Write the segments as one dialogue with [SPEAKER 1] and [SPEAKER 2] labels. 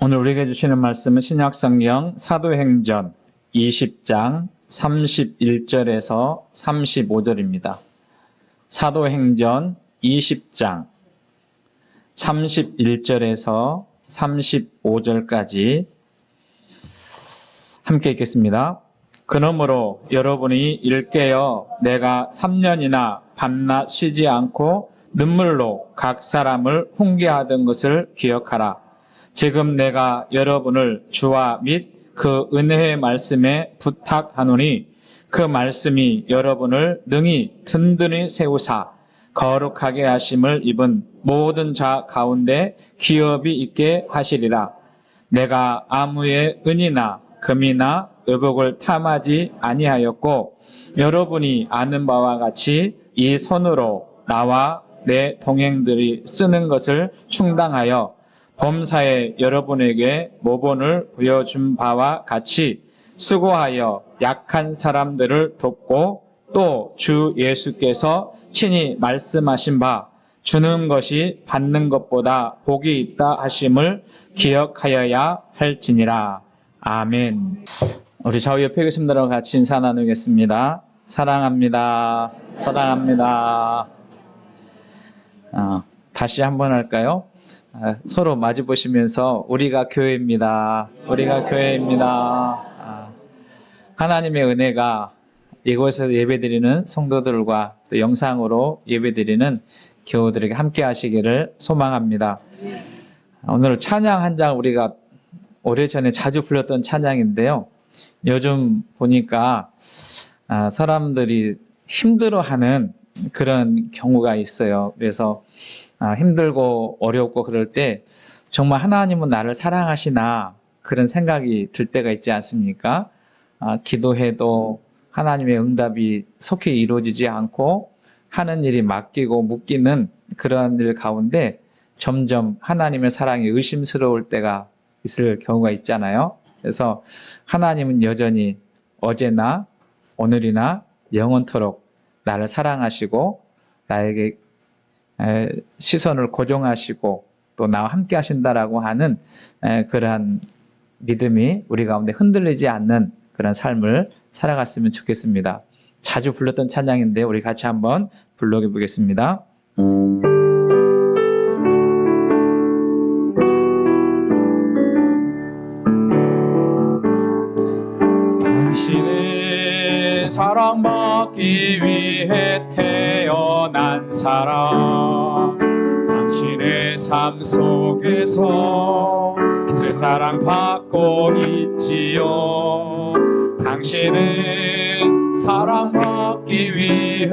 [SPEAKER 1] 오늘 우리에게 주시는 말씀은 신약성경 사도행전 20장 31절에서 35절입니다. 사도행전 20장 31절에서 35절까지 함께 읽겠습니다. 그러므로 여러분이 일깨어 내가 3년이나 밤낮 쉬지 않고 눈물로 각 사람을 훈계하던 것을 기억하라. 지금 내가 여러분을 주와 및 그 은혜의 말씀에 부탁하노니 그 말씀이 여러분을 능히 든든히 세우사 거룩하게 하심을 입은 모든 자 가운데 기업이 있게 하시리라. 내가 아무의 은이나 금이나 의복을 탐하지 아니하였고 여러분이 아는 바와 같이 이 손으로 나와 내 동행들이 쓰는 것을 충당하여 범사에 여러분에게 모본을 보여준 바와 같이 수고하여 약한 사람들을 돕고 또 주 예수께서 친히 말씀하신 바 주는 것이 받는 것보다 복이 있다 하심을 기억하여야 할지니라. 아멘. 우리 좌우 옆에 계신 분들과 같이 인사 나누겠습니다. 사랑합니다. 사랑합니다. 다시 한번 할까요? 서로 마주 보시면서 우리가 교회입니다. 우리가 교회입니다. 하나님의 은혜가 이곳에서 예배드리는 성도들과 또 영상으로 예배드리는 교우들에게 함께 하시기를 소망합니다. 오늘 찬양 한 장 우리가 오래전에 자주 불렀던 찬양인데요. 요즘 보니까 사람들이 힘들어하는 그런 경우가 있어요. 그래서 힘들고 어렵고 그럴 때 정말 하나님은 나를 사랑하시나 그런 생각이 들 때가 있지 않습니까? 기도해도 하나님의 응답이 속히 이루어지지 않고 하는 일이 맡기고 묶이는 그런 일 가운데 점점 하나님의 사랑이 의심스러울 때가 있을 경우가 있잖아요. 그래서 하나님은 여전히 어제나 오늘이나 영원토록 나를 사랑하시고 나에게 시선을 고정하시고 또 나와 함께 하신다라고 하는 그러한 믿음이 우리 가운데 흔들리지 않는 그런 삶을 살아갔으면 좋겠습니다. 자주 불렀던 찬양인데 우리 같이 한번 불러해 보겠습니다. 당신의 사랑받기 위해 태어난 사람, 당신의 삶 속에서 그 사랑 받고 있지요. 당신은 사랑받기 위해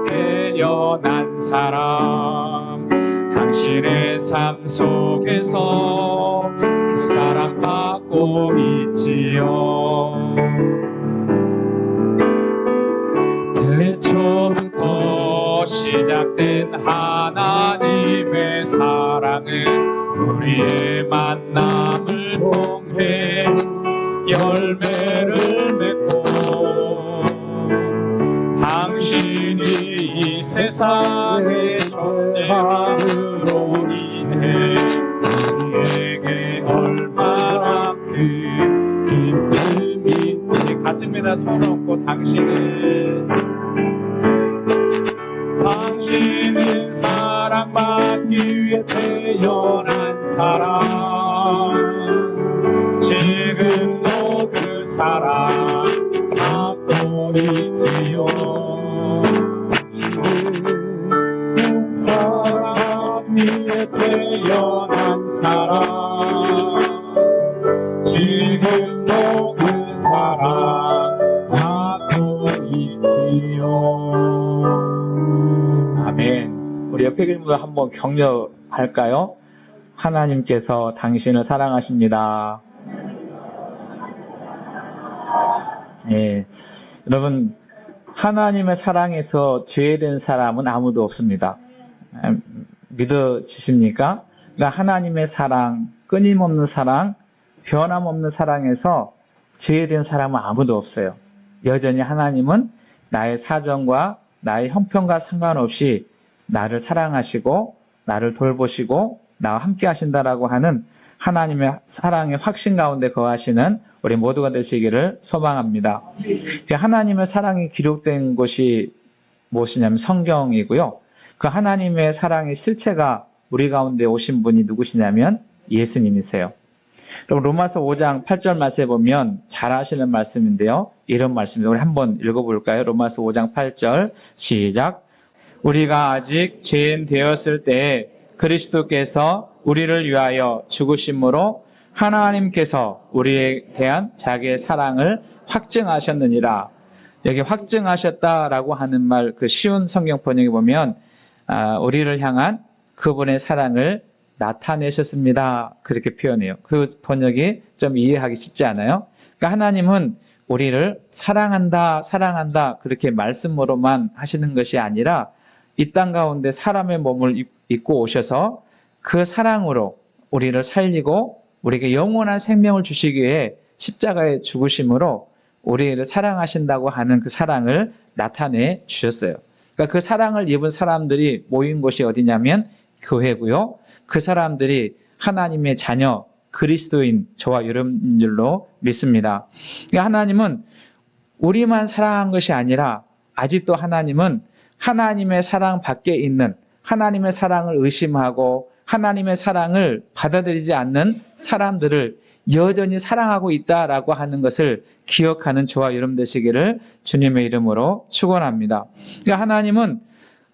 [SPEAKER 1] 태어난 사람, 당신의 삶 속에서 그 사랑 받고 있지요. 태초부터 시작된 하나님의 사랑은 우리의 만남을 통해 열매를 맺고 당신이 이 세상에 존재함으로 인해 우리에게 얼마나 큰 힘을 믿는지 가슴에다 손 얹고 당신은 사랑받기 위해 태어난 사람, 지금도 그 사랑 받고 있지요. 사랑 위에 태어난 사람, 지금도 그 사랑 받고 있지요. 아멘. 우리 옆에 계신 분들 한번 격려할까요? 하나님께서 당신을 사랑하십니다. 예, 여러분 하나님의 사랑에서 제외된 사람은 아무도 없습니다. 믿어지십니까? 그러니까 하나님의 사랑, 끊임없는 사랑, 변함없는 사랑에서 제외된 사람은 아무도 없어요. 여전히 하나님은 나의 사정과 나의 형편과 상관없이 나를 사랑하시고 나를 돌보시고 나와 함께 하신다라고 하는 하나님의 사랑의 확신 가운데 거하시는 우리 모두가 되시기를 소망합니다. 하나님의 사랑이 기록된 곳이 무엇이냐면 성경이고요. 그 하나님의 사랑의 실체가 우리 가운데 오신 분이 누구시냐면 예수님이세요. 그럼 로마서 5장 8절 말씀에 보면 잘 아시는 말씀인데요. 이런 말씀입니다. 우리 한번 읽어볼까요? 로마서 5장 8절 시작. 우리가 아직 죄인 되었을 때에 그리스도께서 우리를 위하여 죽으심으로 하나님께서 우리에 대한 자기의 사랑을 확증하셨느니라. 여기 확증하셨다라고 하는 말, 그 쉬운 성경 번역에 보면 우리를 향한 그분의 사랑을 나타내셨습니다. 그렇게 표현해요. 그 번역이 좀 이해하기 쉽지 않아요? 그러니까 하나님은 우리를 사랑한다, 사랑한다 그렇게 말씀으로만 하시는 것이 아니라 이 땅 가운데 사람의 몸을 입고 오셔서 그 사랑으로 우리를 살리고 우리에게 영원한 생명을 주시기 위해 십자가에 죽으심으로 우리를 사랑하신다고 하는 그 사랑을 나타내 주셨어요. 그러니까 그 사랑을 입은 사람들이 모인 곳이 어디냐면 교회고요. 그 사람들이 하나님의 자녀, 그리스도인 저와 여러분인 줄로 믿습니다. 그러니까 하나님은 우리만 사랑한 것이 아니라 아직도 하나님은 하나님의 사랑 밖에 있는, 하나님의 사랑을 의심하고 하나님의 사랑을 받아들이지 않는 사람들을 여전히 사랑하고 있다라고 하는 것을 기억하는 저와 여러분 되시기를 주님의 이름으로 축원합니다. 그러니까 하나님은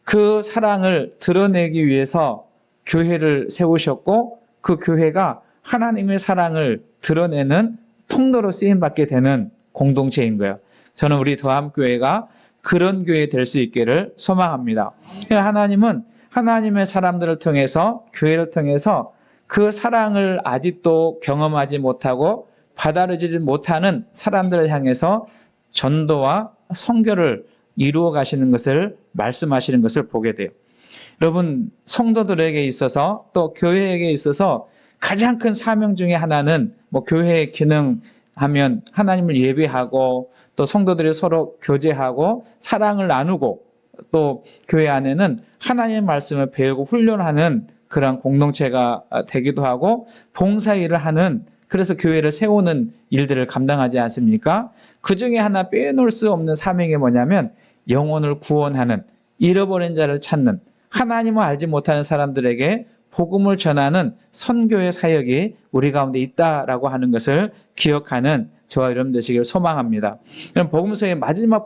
[SPEAKER 1] 그 사랑을 드러내기 위해서 교회를 세우셨고 그 교회가 하나님의 사랑을 드러내는 통로로 쓰임받게 되는 공동체인 거예요. 저는 우리 더함교회가 그런 교회 될 수 있기를 소망합니다. 하나님은 하나님의 사람들을 통해서, 교회를 통해서 그 사랑을 아직도 경험하지 못하고 받아들이지 못하는 사람들을 향해서 전도와 선교를 이루어 가시는 것을 말씀하시는 것을 보게 돼요. 여러분, 성도들에게 있어서 또 교회에게 있어서 가장 큰 사명 중에 하나는 교회의 기능하면 하나님을 예배하고 또 성도들이 서로 교제하고 사랑을 나누고 또 교회 안에는 하나님의 말씀을 배우고 훈련하는 그런 공동체가 되기도 하고 봉사일을 하는, 그래서 교회를 세우는 일들을 감당하지 않습니까? 그 중에 하나 빼놓을 수 없는 사명이 뭐냐면 영혼을 구원하는, 잃어버린 자를 찾는, 하나님을 알지 못하는 사람들에게 복음을 전하는 선교의 사역이 우리 가운데 있다라고 하는 것을 기억하는 저와 여러분 되시기를 소망합니다. 그럼 복음서의 마지막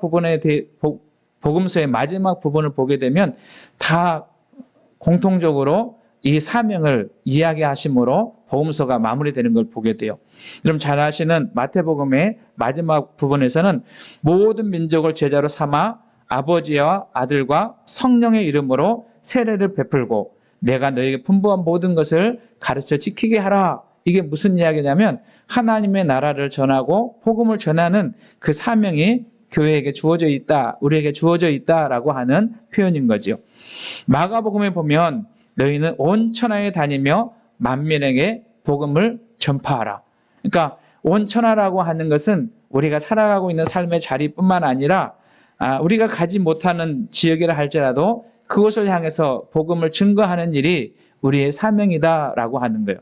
[SPEAKER 1] 부분을 보게 되면 다 공통적으로 이 사명을 이야기하심으로 복음서가 마무리되는 걸 보게 돼요. 여러분 잘 아시는 마태복음의 마지막 부분에서는 모든 민족을 제자로 삼아 아버지와 아들과 성령의 이름으로 세례를 베풀고 내가 너에게 분부한 모든 것을 가르쳐 지키게 하라. 이게 무슨 이야기냐면 하나님의 나라를 전하고 복음을 전하는 그 사명이 교회에게 주어져 있다, 우리에게 주어져 있다라고 하는 표현인 거죠. 마가복음에 보면 너희는 온 천하에 다니며 만민에게 복음을 전파하라. 그러니까 온 천하라고 하는 것은 우리가 살아가고 있는 삶의 자리뿐만 아니라 우리가 가지 못하는 지역이라 할지라도 그것을 향해서 복음을 증거하는 일이 우리의 사명이다라고 하는 거예요.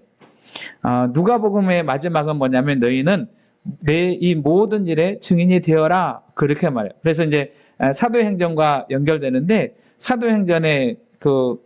[SPEAKER 1] 누가복음의 마지막은 뭐냐면 너희는 내 이 모든 일에 증인이 되어라, 그렇게 말해요. 그래서 이제 사도행전과 연결되는데 사도행전의 그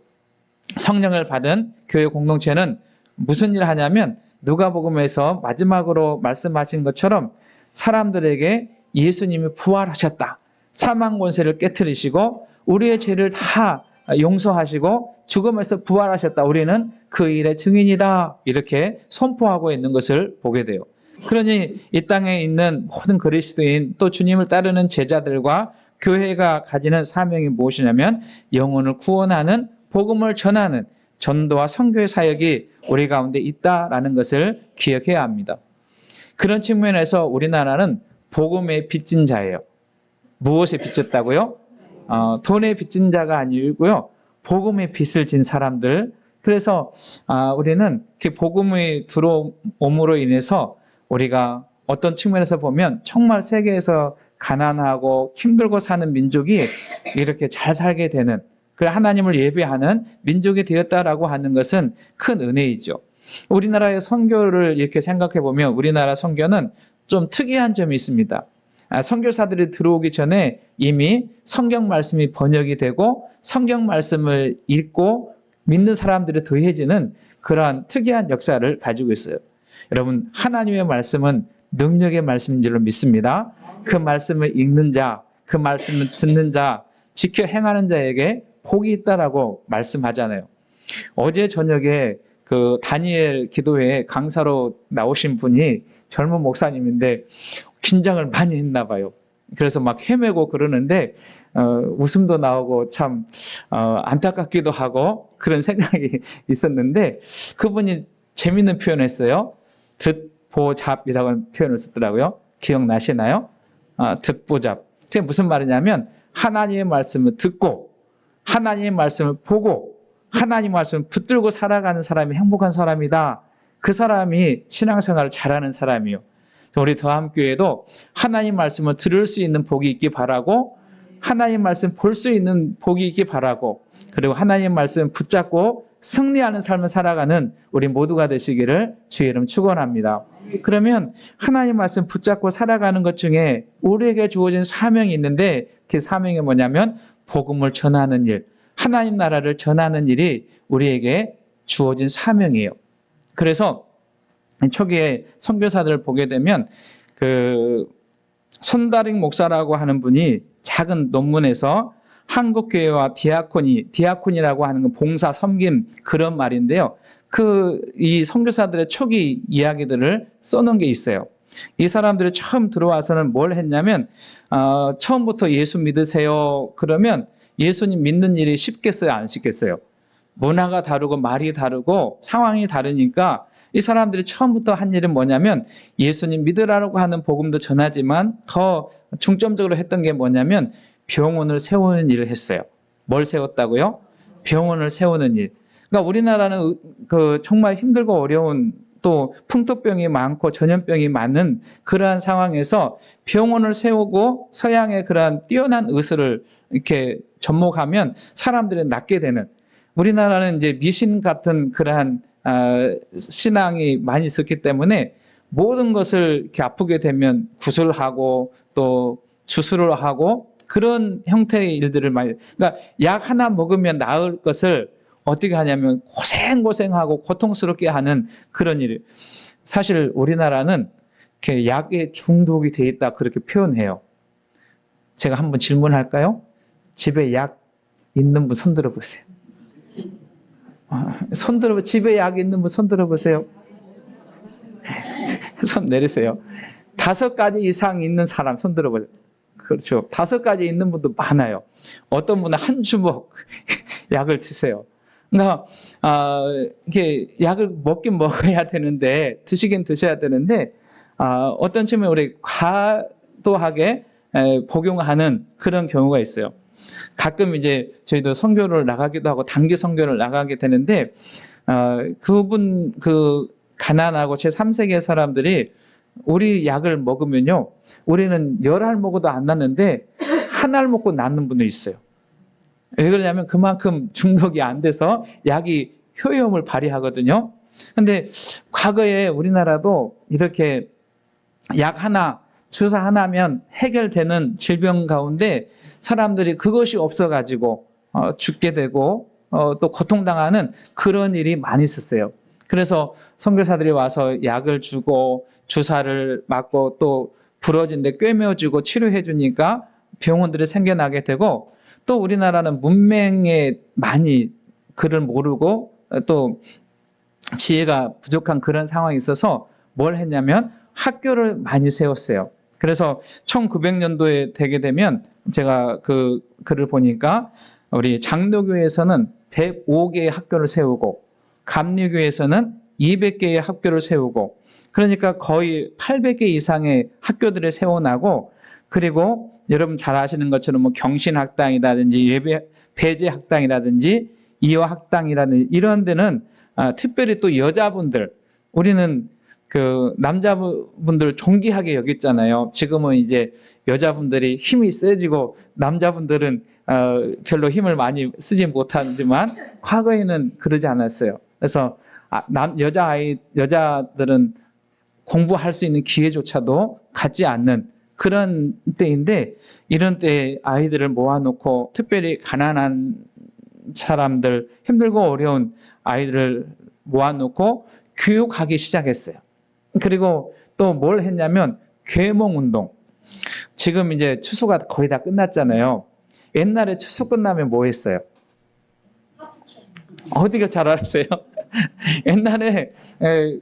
[SPEAKER 1] 성령을 받은 교회 공동체는 무슨 일을 하냐면 누가복음에서 마지막으로 말씀하신 것처럼 사람들에게 예수님이 부활하셨다, 사망 권세를 깨트리시고 우리의 죄를 다 용서하시고 죽음에서 부활하셨다, 우리는 그 일의 증인이다, 이렇게 선포하고 있는 것을 보게 돼요. 그러니 이 땅에 있는 모든 그리스도인 또 주님을 따르는 제자들과 교회가 가지는 사명이 무엇이냐면 영혼을 구원하는, 복음을 전하는 전도와 선교의 사역이 우리 가운데 있다라는 것을 기억해야 합니다. 그런 측면에서 우리나라는 복음에 빚진 자예요. 무엇에 빚졌다고요? 돈에 빚진 자가 아니고요, 복음의 빚을 진 사람들. 그래서 우리는 복음의 들어옴으로 인해서 우리가 어떤 측면에서 보면 정말 세계에서 가난하고 힘들고 사는 민족이 이렇게 잘 살게 되는, 그 하나님을 예배하는 민족이 되었다라고 하는 것은 큰 은혜이죠. 우리나라의 선교를 이렇게 생각해 보면 우리나라 선교는 좀 특이한 점이 있습니다. 선교사들이 들어오기 전에 이미 성경 말씀이 번역이 되고 성경 말씀을 읽고 믿는 사람들이 더해지는 그러한 특이한 역사를 가지고 있어요. 여러분, 하나님의 말씀은 능력의 말씀인 줄로 믿습니다. 그 말씀을 읽는 자, 그 말씀을 듣는 자, 지켜 행하는 자에게 복이 있다라고 말씀하잖아요. 어제 저녁에 그 다니엘 기도회에 강사로 나오신 분이 젊은 목사님인데 긴장을 많이 했나 봐요. 그래서 막 헤매고 그러는데 웃음도 나오고 참 안타깝기도 하고 그런 생각이 있었는데 그분이 재밌는 표현을 했어요. 듣보잡이라고 표현을 쓰더라고요. 기억나시나요? 듣보잡. 그게 무슨 말이냐면 하나님의 말씀을 듣고 하나님의 말씀을 보고 하나님의 말씀을 붙들고 살아가는 사람이 행복한 사람이다. 그 사람이 신앙생활을 잘하는 사람이요. 우리 더함교회도 하나님 말씀을 들을 수 있는 복이 있기 바라고 하나님 말씀 볼 수 있는 복이 있기 바라고 그리고 하나님 말씀 붙잡고 승리하는 삶을 살아가는 우리 모두가 되시기를 주의 이름 축원합니다. 그러면 하나님 말씀 붙잡고 살아가는 것 중에 우리에게 주어진 사명이 있는데 그 사명이 뭐냐면 복음을 전하는 일, 하나님 나라를 전하는 일이 우리에게 주어진 사명이에요. 그래서 초기에 선교사들을 보게 되면 그 손다링 목사라고 하는 분이 작은 논문에서 한국교회와 디아코니라고 하는 건 봉사, 섬김 그런 말인데요. 이 선교사들의 초기 이야기들을 써놓은 게 있어요. 이 사람들이 처음 들어와서는 뭘 했냐면 처음부터 예수 믿으세요. 그러면 예수님 믿는 일이 쉽겠어요? 안 쉽겠어요? 문화가 다르고 말이 다르고 상황이 다르니까 이 사람들이 처음부터 한 일은 뭐냐면 예수님 믿으라고 하는 복음도 전하지만 더 중점적으로 했던 게 뭐냐면 병원을 세우는 일을 했어요. 뭘 세웠다고요? 병원을 세우는 일. 그러니까 우리나라는 정말 힘들고 어려운 또 풍토병이 많고 전염병이 많은 그러한 상황에서 병원을 세우고 서양의 그러한 뛰어난 의술을 이렇게 접목하면 사람들이 낫게 되는 우리나라는 이제 미신 같은 그러한 신앙이 많이 있었기 때문에 모든 것을 이렇게 아프게 되면 구술하고 또 주술을 하고 그런 형태의 일들을 많이 그러니까 약 하나 먹으면 나을 것을 어떻게 하냐면 고생하고 고통스럽게 하는 그런 일. 사실 우리나라는 이렇게 약에 중독이 돼 있다 그렇게 표현해요. 제가 한번 질문할까요? 집에 약 있는 분 손 들어보세요. 집에 약 있는 분 손 들어보세요. 손 내리세요. 5가지 이상 있는 사람 손 들어보세요. 그렇죠. 5가지 있는 분도 많아요. 어떤 분은 한 주먹 약을 드세요. 그러니까 이게 약을 먹긴 먹어야 되는데 드시긴 드셔야 되는데 어떤 측면에 우리 과도하게 복용하는 그런 경우가 있어요. 가끔 이제 저희도 선교를 나가기도 하고 단기 선교를 나가게 되는데 그 가난하고 제3세계 사람들이 우리 약을 먹으면요 우리는 10알 먹어도 안 낫는데 1알 먹고 낫는 분도 있어요. 왜 그러냐면 그만큼 중독이 안 돼서 약이 효용을 발휘하거든요. 근데 과거에 우리나라도 이렇게 약 하나 주사 하나면 해결되는 질병 가운데 사람들이 그것이 없어가지고 죽게 되고 또 고통당하는 그런 일이 많이 있었어요. 그래서 선교사들이 와서 약을 주고 주사를 맞고 또 부러진데 꿰매어주고 치료해 주니까 병원들이 생겨나게 되고 또 우리나라는 문맹에 많이 글을 모르고 또 지혜가 부족한 그런 상황이 있어서 뭘 했냐면 학교를 많이 세웠어요. 그래서 1900년도에 되게 되면 제가 그 글을 보니까 우리 장로교에서는 105개의 학교를 세우고 감리교에서는 200개의 학교를 세우고 그러니까 거의 800개 이상의 학교들을 세워나고 그리고 여러분 잘 아시는 것처럼 뭐 경신학당이라든지 예배 배제학당이라든지 이화학당이라든지 이런 데는 특별히 또 여자분들 우리는 그 남자분들 존귀하게 여겼잖아요. 지금은 이제 여자분들이 힘이 세지고 남자분들은 별로 힘을 많이 쓰지 못하지만 과거에는 그러지 않았어요. 그래서 여자들은 공부할 수 있는 기회조차도 갖지 않는 그런 때인데, 이런 때에 아이들을 모아놓고 특별히 가난한 사람들, 힘들고 어려운 아이들을 모아놓고 교육하기 시작했어요. 그리고 또 뭘 했냐면 계몽 운동. 지금 이제 추수가 거의 다 끝났잖아요. 옛날에 추수 끝나면 뭐 했어요? 어디가 잘 알았어요? 옛날에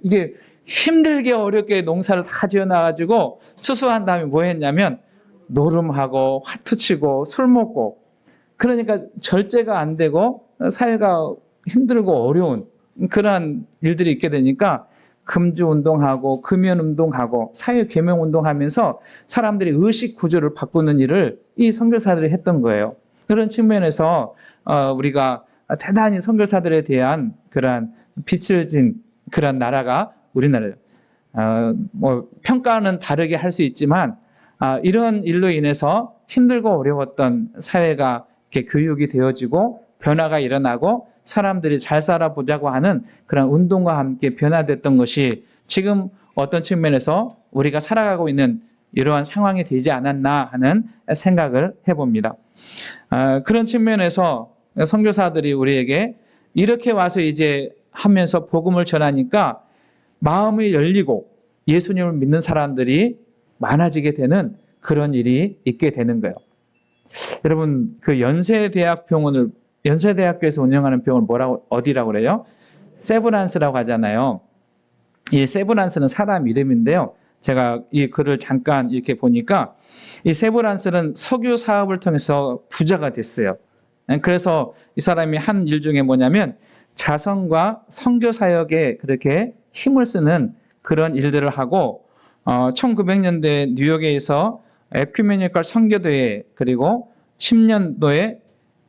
[SPEAKER 1] 이게 힘들게 어렵게 농사를 다 지어놔가지고 추수한 다음에 뭐 했냐면 노름하고 화투 치고 술 먹고, 그러니까 절제가 안 되고 사회가 힘들고 어려운 그러한 일들이 있게 되니까 금주 운동하고 금연 운동하고 사회 계명 운동하면서 사람들이 의식 구조를 바꾸는 일을 이 선교사들이 했던 거예요. 그런 측면에서 우리가 대단히 선교사들에 대한 그러한 빛을 진 그런 나라가 우리나라예요. 뭐 평가는 다르게 할 수 있지만 이런 일로 인해서 힘들고 어려웠던 사회가 이렇게 교육이 되어지고 변화가 일어나고 사람들이 잘 살아보자고 하는 그런 운동과 함께 변화됐던 것이 지금 어떤 측면에서 우리가 살아가고 있는 이러한 상황이 되지 않았나 하는 생각을 해봅니다. 그런 측면에서 선교사들이 우리에게 이렇게 와서 이제 하면서 복음을 전하니까 마음이 열리고 예수님을 믿는 사람들이 많아지게 되는 그런 일이 있게 되는 거예요. 여러분, 그 연세대학교에서 운영하는 병원을 어디라고 그래요? 세브란스라고 하잖아요. 이 세브란스는 사람 이름인데요. 제가 이 글을 잠깐 이렇게 보니까 이 세브란스는 석유 사업을 통해서 부자가 됐어요. 그래서 이 사람이 한 일 중에 뭐냐면 자선과 선교 사역에 그렇게 힘을 쓰는 그런 일들을 하고 1900년대 뉴욕에서 에큐메니컬 선교대회, 그리고 10년도에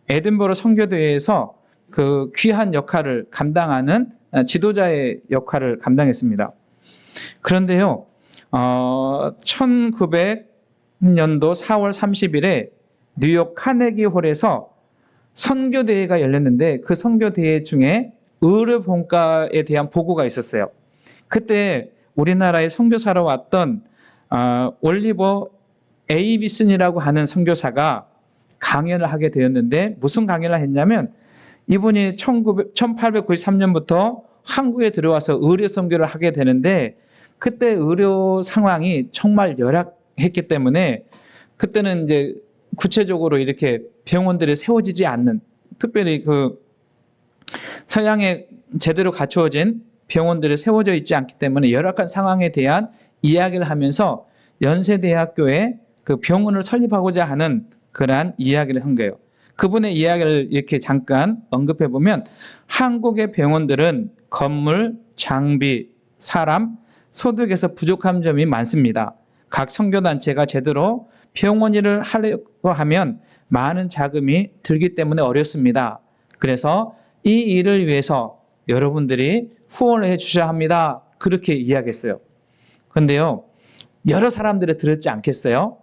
[SPEAKER 1] 에든버러 선교대회에서 그 귀한 역할을 감당하는 지도자의 역할을 감당했습니다. 그런데요, 1900년도 4월 30일에 뉴욕 카네기 홀에서 선교대회가 열렸는데 그 선교대회 중에 의료본과에 대한 보고가 있었어요. 그때 우리나라에 선교사로 왔던 올리버 에이비슨이라고 하는 선교사가 강연을 하게 되었는데, 무슨 강연을 했냐면 이분이 1893년부터 한국에 들어와서 의료 선교를 하게 되는데, 그때 의료 상황이 정말 열악했기 때문에 그때는 이제 구체적으로 이렇게 병원들이 세워지지 않는, 특별히 그 서양에 제대로 갖추어진 병원들이 세워져 있지 않기 때문에 열악한 상황에 대한 이야기를 하면서 연세대학교에 그 병원을 설립하고자 하는 그러한 이야기를 한 거예요. 그분의 이야기를 이렇게 잠깐 언급해 보면, 한국의 병원들은 건물, 장비, 사람, 소득에서 부족한 점이 많습니다. 각 선교단체가 제대로 병원 일을 하려고 하면 많은 자금이 들기 때문에 어렵습니다. 그래서 이 일을 위해서 여러분들이 후원을 해 주셔야 합니다. 그렇게 이야기했어요. 그런데요, 여러 사람들이 들었지 않겠어요?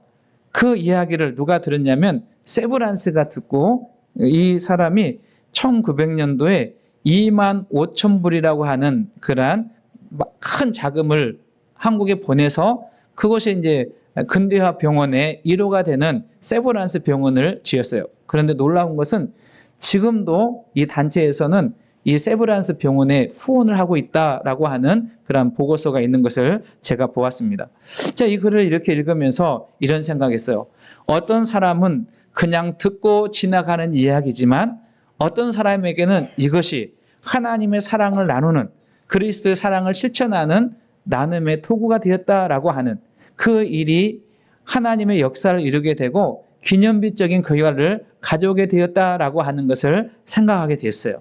[SPEAKER 1] 그 이야기를 누가 들었냐면 세브란스가 듣고, 이 사람이 1900년도에 2만 5천 불이라고 하는 그러한 큰 자금을 한국에 보내서 그것이 이제 근대화 병원의 1호가 되는 세브란스 병원을 지었어요. 그런데 놀라운 것은 지금도 이 단체에서는 이 세브란스 병원에 후원을 하고 있다라고 하는 그런 보고서가 있는 것을 제가 보았습니다. 자, 이 글을 이렇게 읽으면서 이런 생각했어요. 어떤 사람은 그냥 듣고 지나가는 이야기지만 어떤 사람에게는 이것이 하나님의 사랑을 나누는, 그리스도의 사랑을 실천하는 나눔의 도구가 되었다라고 하는 그 일이 하나님의 역사를 이루게 되고 기념비적인 결과를 가져오게 되었다라고 하는 것을 생각하게 됐어요.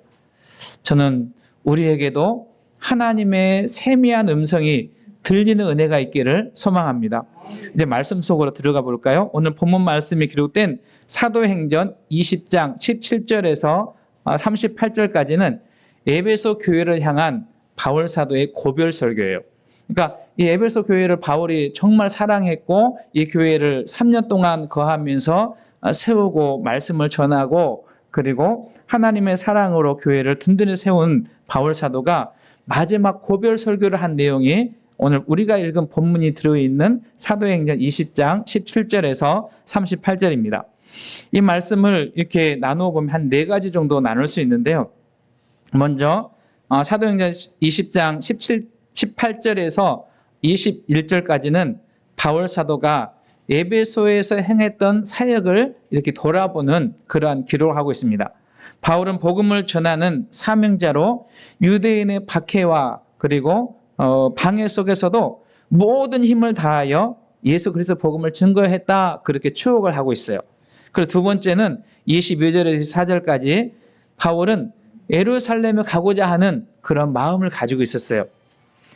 [SPEAKER 1] 저는 우리에게도 하나님의 세미한 음성이 들리는 은혜가 있기를 소망합니다. 이제 말씀 속으로 들어가 볼까요? 오늘 본문 말씀이 기록된 사도행전 20장 17절에서 38절까지는 에베소 교회를 향한 바울 사도의 고별 설교예요. 그러니까 이 에베소 교회를 바울이 정말 사랑했고 이 교회를 3년 동안 거하면서 세우고 말씀을 전하고 그리고 하나님의 사랑으로 교회를 든든히 세운 바울 사도가 마지막 고별 설교를 한 내용이 오늘 우리가 읽은 본문이 들어있는 사도행전 20장 17절에서 38절입니다. 이 말씀을 이렇게 나누어 보면 한 4가지 정도 나눌 수 있는데요. 먼저 사도행전 20장 18절에서 21절까지는 바울 사도가 에베소에서 행했던 사역을 이렇게 돌아보는 그러한 기록을 하고 있습니다. 바울은 복음을 전하는 사명자로 유대인의 박해와 그리고 방해 속에서도 모든 힘을 다하여 예수 그리스도 복음을 증거했다, 그렇게 추억을 하고 있어요. 그리고 두 번째는 22절에서 24절까지 바울은 예루살렘에 가고자 하는 그런 마음을 가지고 있었어요.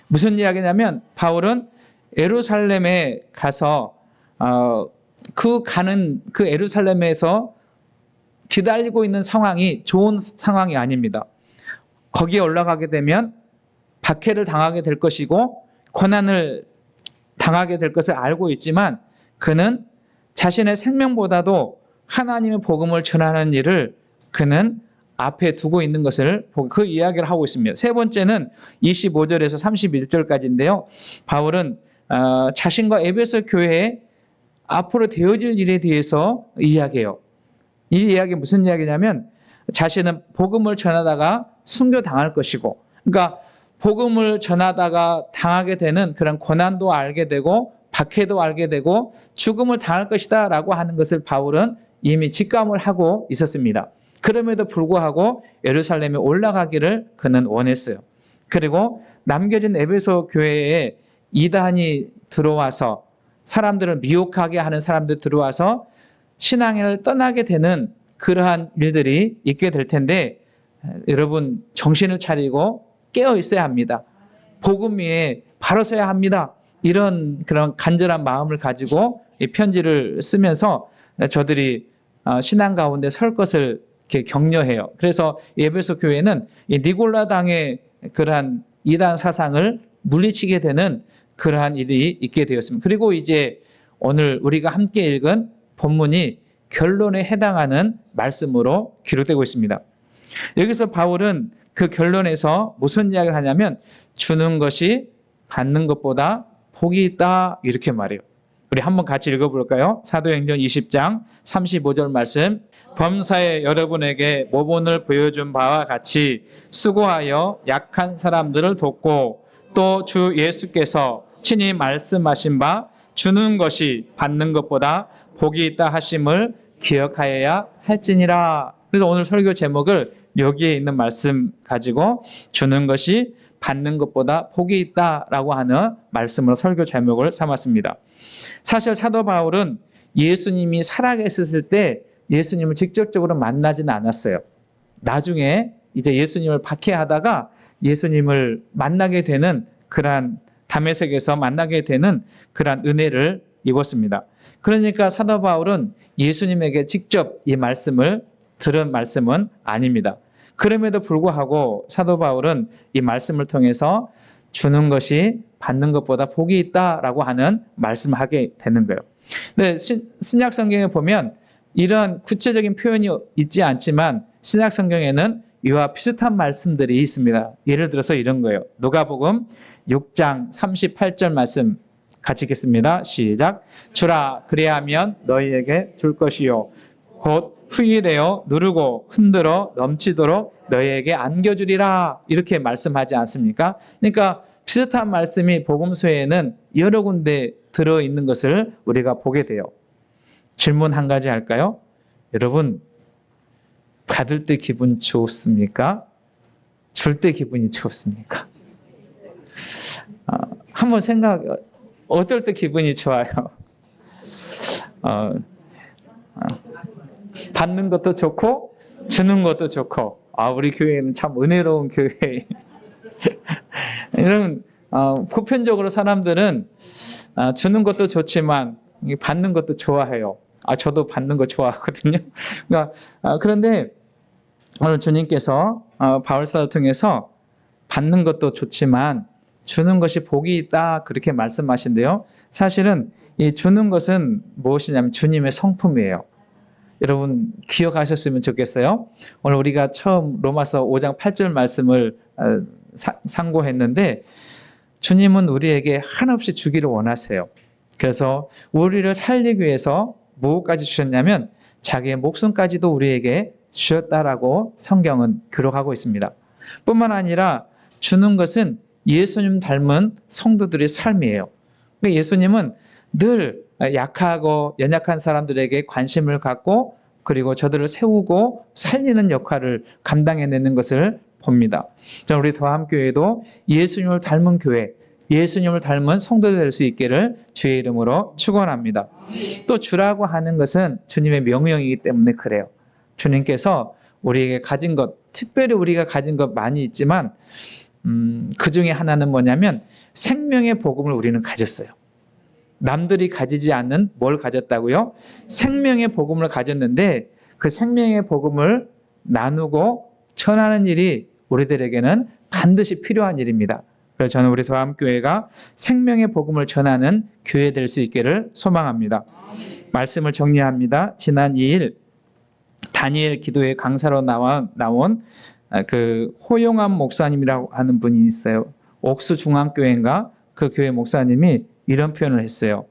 [SPEAKER 1] 무슨 이야기냐면 바울은 예루살렘에 가서 그 예루살렘에서 기다리고 있는 상황이 좋은 상황이 아닙니다. 거기에 올라가게 되면 박해를 당하게 될 것이고 고난을 당하게 될 것을 알고 있지만 그는 자신의 생명보다도 하나님의 복음을 전하는 일을 그는 앞에 두고 있는 것을 그 이야기를 하고 있습니다. 세 번째는 25절에서 31절까지인데요. 바울은 자신과 에베소 교회에 앞으로 되어질 일에 대해서 이야기해요. 이 이야기 무슨 이야기냐면 자신은 복음을 전하다가 순교당할 것이고, 그러니까 복음을 전하다가 당하게 되는 그런 고난도 알게 되고 박해도 알게 되고 죽음을 당할 것이다 라고 하는 것을 바울은 이미 직감을 하고 있었습니다. 그럼에도 불구하고 예루살렘에 올라가기를 그는 원했어요. 그리고 남겨진 에베소 교회에 이단이 들어와서 사람들을 미혹하게 하는 사람들 들어와서 신앙을 떠나게 되는 그러한 일들이 있게 될 텐데 여러분 정신을 차리고 깨어 있어야 합니다. 복음 위에 바로 서야 합니다. 이런 그런 간절한 마음을 가지고 이 편지를 쓰면서 저들이 신앙 가운데 설 것을 이렇게 격려해요. 그래서 에베소 교회는 이 니골라당의 그러한 이단 사상을 물리치게 되는 그러한 일이 있게 되었습니다. 그리고 이제 오늘 우리가 함께 읽은 본문이 결론에 해당하는 말씀으로 기록되고 있습니다. 여기서 바울은 그 결론에서 무슨 이야기를 하냐면 주는 것이 받는 것보다 복이 있다 이렇게 말해요. 우리 한번 같이 읽어볼까요? 사도행전 20장 35절 말씀. 범사에 여러분에게 모본을 보여준 바와 같이 수고하여 약한 사람들을 돕고 또 주 예수께서 친히 말씀하신 바 주는 것이 받는 것보다 복이 있다 하심을 기억하여야 할지니라. 그래서 오늘 설교 제목을 여기에 있는 말씀 가지고 주는 것이 받는 것보다 복이 있다라고 하는 말씀으로 설교 제목을 삼았습니다. 사실 사도 바울은 예수님이 살아계셨을 때 예수님을 직접적으로 만나지는 않았어요. 나중에 이제 예수님을 박해하다가 예수님을 만나게 되는 그러한 다메섹에서 만나게 되는 그러한 은혜를 입었습니다. 그러니까 사도 바울은 예수님에게 직접 이 말씀을 들은 말씀은 아닙니다. 그럼에도 불구하고 사도 바울은 이 말씀을 통해서 주는 것이 받는 것보다 복이 있다라고 하는 말씀을 하게 되는 거예요. 근데 신약 성경에 보면 이런 구체적인 표현이 있지 않지만 신약 성경에는 이와 비슷한 말씀들이 있습니다. 예를 들어서 이런 거예요. 누가복음 6장 38절 말씀 같이 읽겠습니다. 시작. 주라 그리하면 너희에게 줄 것이요 곧 후히 되어 누르고 흔들어 넘치도록 너희에게 안겨주리라 이렇게 말씀하지 않습니까? 그러니까 비슷한 말씀이 복음서에는 여러 군데 들어있는 것을 우리가 보게 돼요. 질문 한 가지 할까요? 여러분 받을 때 기분 좋습니까? 줄 때 기분이 좋습니까? 한번 어떨 때 기분이 좋아요? 받는 것도 좋고 주는 것도 좋고 우리 교회는 참 은혜로운 교회. 이런 보편적으로 사람들은 주는 것도 좋지만 받는 것도 좋아해요. 저도 받는 거 좋아하거든요. 그러니까, 그런데 오늘 주님께서 바울 사도를 통해서 받는 것도 좋지만 주는 것이 복이 있다 그렇게 말씀하신대요. 사실은 이 주는 것은 무엇이냐면 주님의 성품이에요. 여러분 기억하셨으면 좋겠어요. 오늘 우리가 처음 로마서 5장 8절 말씀을 상고했는데 주님은 우리에게 한없이 주기를 원하세요. 그래서 우리를 살리기 위해서 무엇까지 주셨냐면 자기의 목숨까지도 우리에게 주셨다라고 성경은 기록하고 있습니다. 뿐만 아니라 주는 것은 예수님 닮은 성도들의 삶이에요. 예수님은 늘 약하고 연약한 사람들에게 관심을 갖고 그리고 저들을 세우고 살리는 역할을 감당해내는 것을 봅니다. 저는 우리 더함교회도 예수님을 닮은 교회, 예수님을 닮은 성도들 될 수 있기를 주의 이름으로 축원합니다. 또 주라고 하는 것은 주님의 명령이기 때문에 그래요. 주님께서 우리에게 가진 것, 특별히 우리가 가진 것 많이 있지만 그 중에 하나는 뭐냐면 생명의 복음을 우리는 가졌어요. 남들이 가지지 않는 뭘 가졌다고요? 생명의 복음을 가졌는데 그 생명의 복음을 나누고 전하는 일이 우리들에게는 반드시 필요한 일입니다. 그래서 저는 우리 더함교회가 생명의 복음을 전하는 교회 될 수 있기를 소망합니다. 말씀을 정리합니다. 지난 2일 다니엘 기도회 강사로 나온 그 호용암 목사님이라고 하는 분이 있어요. 옥수 중앙교회인가? 그 교회 목사님이 이런 표현을 했어요.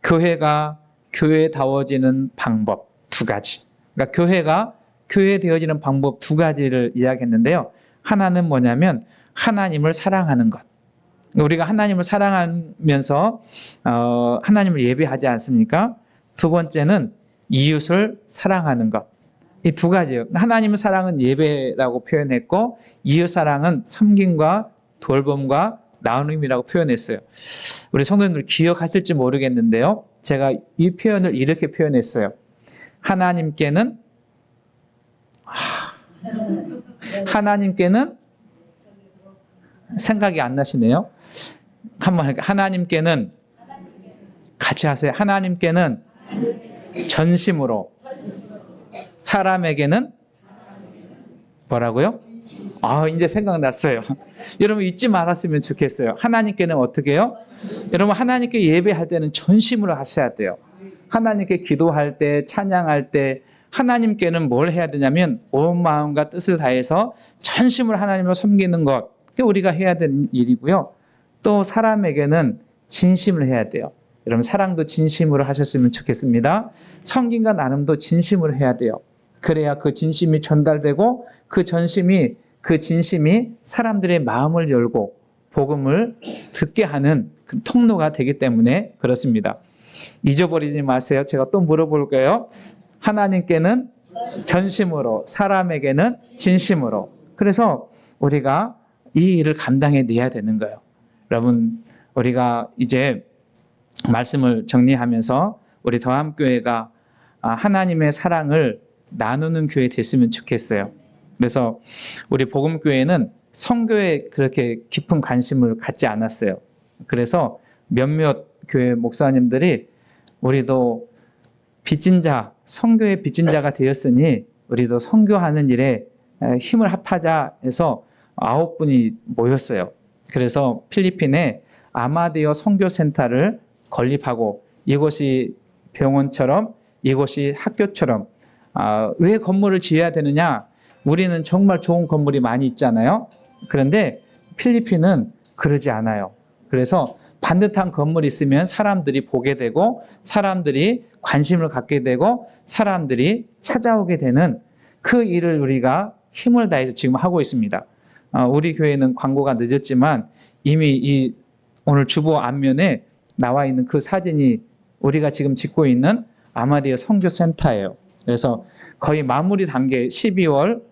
[SPEAKER 1] 교회가 교회다워지는 방법 두 가지. 그러니까 교회가 교회되어지는 방법 두 가지를 이야기했는데요. 하나는 뭐냐면 하나님을 사랑하는 것. 우리가 하나님을 사랑하면서 하나님을 예배하지 않습니까? 두 번째는 이웃을 사랑하는 것. 이 두 가지예요. 하나님의 사랑은 예배라고 표현했고 이웃 사랑은 섬김과 돌봄과 나눔이라고 표현했어요. 우리 성도님들 기억하실지 모르겠는데요. 제가 이 표현을 이렇게 표현했어요. 하나님께는 생각이 안 나시네요. 한번 하나님께는 같이 하세요. 하나님께는 전심으로, 사람에게는 뭐라고요? 이제 생각났어요. 여러분 잊지 말았으면 좋겠어요. 하나님께는 어떻게 해요? 여러분 하나님께 예배할 때는 전심으로 하셔야 돼요. 하나님께 기도할 때, 찬양할 때 하나님께는 뭘 해야 되냐면 온 마음과 뜻을 다해서 전심으로 하나님을 섬기는 것. 그게 우리가 해야 되는 일이고요. 또 사람에게는 진심을 해야 돼요. 여러분 사랑도 진심으로 하셨으면 좋겠습니다. 섬김과 나눔도 진심으로 해야 돼요. 그래야 그 진심이 전달되고 그 진심이 사람들의 마음을 열고 복음을 듣게 하는 그 통로가 되기 때문에 그렇습니다. 잊어버리지 마세요. 제가 또 물어볼게요. 하나님께는 전심으로, 사람에게는 진심으로. 그래서 우리가 이 일을 감당해내야 되는 거예요. 여러분 우리가 이제 말씀을 정리하면서 우리 더함교회가 하나님의 사랑을 나누는 교회 됐으면 좋겠어요. 그래서 우리 복음교회는 선교에 그렇게 깊은 관심을 갖지 않았어요. 그래서 몇몇 교회 목사님들이 우리도 빚진 자, 선교의 빚진 자가 되었으니 우리도 선교하는 일에 힘을 합하자 해서 9분이 모였어요. 그래서 필리핀에 아마데어 선교센터를 건립하고 이곳이 병원처럼 이곳이 학교처럼 왜 건물을 지어야 되느냐? 우리는 정말 좋은 건물이 많이 있잖아요. 그런데 필리핀은 그러지 않아요. 그래서 반듯한 건물이 있으면 사람들이 보게 되고 사람들이 관심을 갖게 되고 사람들이 찾아오게 되는 그 일을 우리가 힘을 다해서 지금 하고 있습니다. 우리 교회는 광고가 늦었지만 이미 오늘 주보 앞면에 나와 있는 그 사진이 우리가 지금 짓고 있는 아마데어 선교센터예요. 그래서 거의 마무리 단계 12월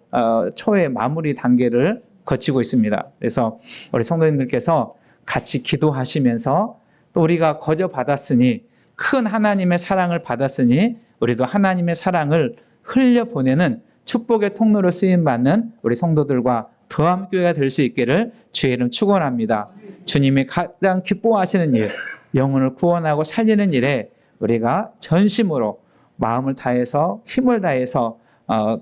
[SPEAKER 1] 초에 마무리 단계를 거치고 있습니다. 그래서 우리 성도님들께서 같이 기도하시면서 또 우리가 거저 받았으니 큰 하나님의 사랑을 받았으니 우리도 하나님의 사랑을 흘려보내는 축복의 통로로 쓰임받는 우리 성도들과 더함교회가 될 수 있기를 주의 이름 축원합니다. 주님이 가장 기뻐하시는 일, 영혼을 구원하고 살리는 일에 우리가 전심으로 마음을 다해서 힘을 다해서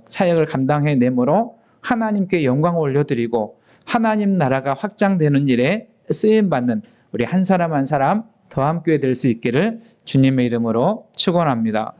[SPEAKER 1] 사역을 감당해내므로 하나님께 영광을 올려드리고 하나님 나라가 확장되는 일에 쓰임받는 우리 한 사람 한 사람 더함교회 될 수 있기를 주님의 이름으로 축원합니다.